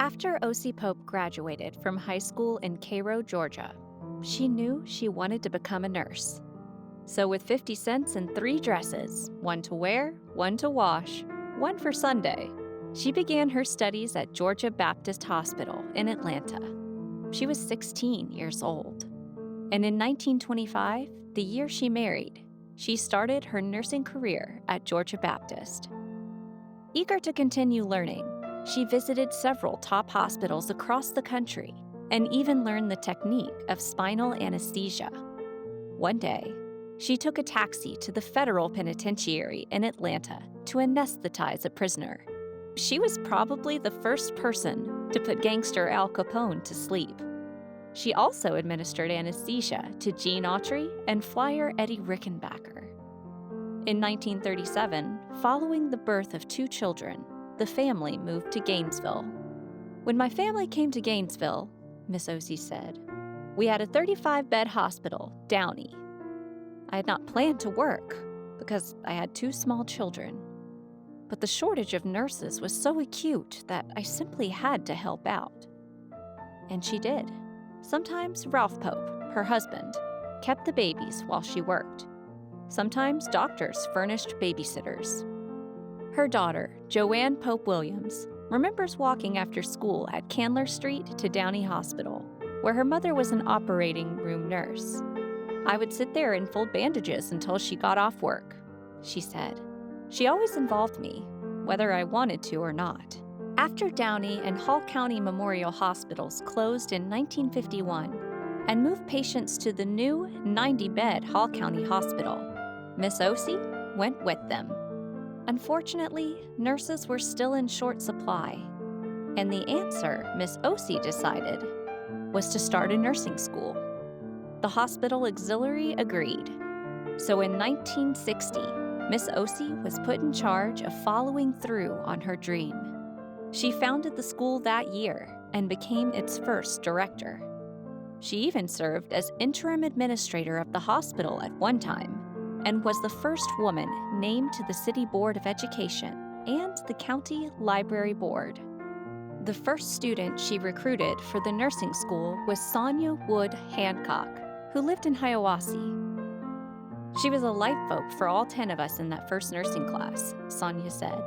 After Ocie Pope graduated from high school in Cairo, Georgia, she knew she wanted to become a nurse. So with 50 cents and 3 dresses, one to wear, one to wash, one for Sunday, she began her studies at Georgia Baptist Hospital in Atlanta. She was 16 years old. And in 1925, the year she married, she started her nursing career at Georgia Baptist. Eager to continue learning, she visited several top hospitals across the country and even learned the technique of spinal anesthesia. One day, she took a taxi to the federal penitentiary in Atlanta to anesthetize a prisoner. She was probably the first person to put gangster Al Capone to sleep. She also administered anesthesia to Gene Autry and flyer Eddie Rickenbacker. In 1937, following the birth of 2 children, the family moved to Gainesville. When my family came to Gainesville, Miss Ocie said, we had a 35-bed hospital, Downey. I had not planned to work because I had 2 small children. But the shortage of nurses was so acute that I simply had to help out. And she did. Sometimes Ralph Pope, her husband, kept the babies while she worked. Sometimes doctors furnished babysitters. Her daughter, Joanne Pope Williams, remembers walking after school at Candler Street to Downey Hospital, where her mother was an operating room nurse. I would sit there and fold bandages until she got off work, she said. She always involved me, whether I wanted to or not. After Downey and Hall County Memorial Hospitals closed in 1951 and moved patients to the new 90-bed Hall County Hospital, Miss Ocie went with them. Unfortunately, nurses were still in short supply, and the answer Miss Ocie decided was to start a nursing school. The hospital auxiliary agreed. So in 1960, Miss Ocie was put in charge of following through on her dream. She founded the school that year and became its first director. She even served as interim administrator of the hospital at one time and was the first woman named to the City Board of Education and the County Library Board. The first student she recruited for the nursing school was Sonia Wood Hancock, who lived in Hiawassee. She was a lifeboat for all 10 of us in that first nursing class, Sonia said.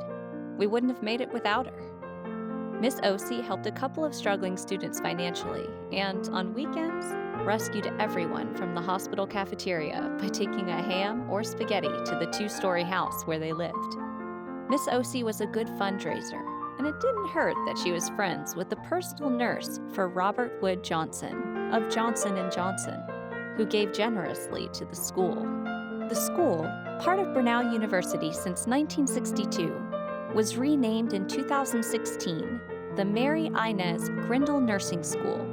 We wouldn't have made it without her. Miss Ocie helped a couple of struggling students financially and, on weekends, rescued everyone from the hospital cafeteria by taking a ham or spaghetti to the 2-story house where they lived. Miss Ocie was a good fundraiser, and it didn't hurt that she was friends with the personal nurse for Robert Wood Johnson of Johnson & Johnson, who gave generously to the school. The school, part of Brenau University since 1962, was renamed in 2016 the Mary Inez Grindle Nursing School,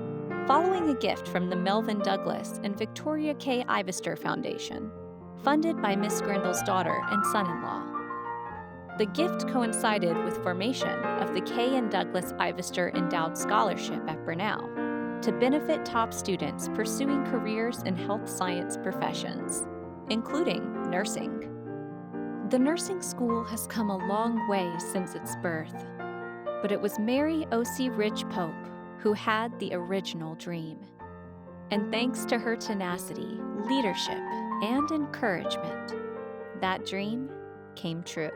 following a gift from the Melvin Douglas and Victoria K. Ivester Foundation, funded by Miss Grindle's daughter and son-in-law. The gift coincided with formation of the K. and Douglas Ivester Endowed Scholarship at Brenau to benefit top students pursuing careers in health science professions, including nursing. The nursing school has come a long way since its birth, but it was Mary Ocie Rich Pope who had the original dream. And thanks to her tenacity, leadership, and encouragement, that dream came true.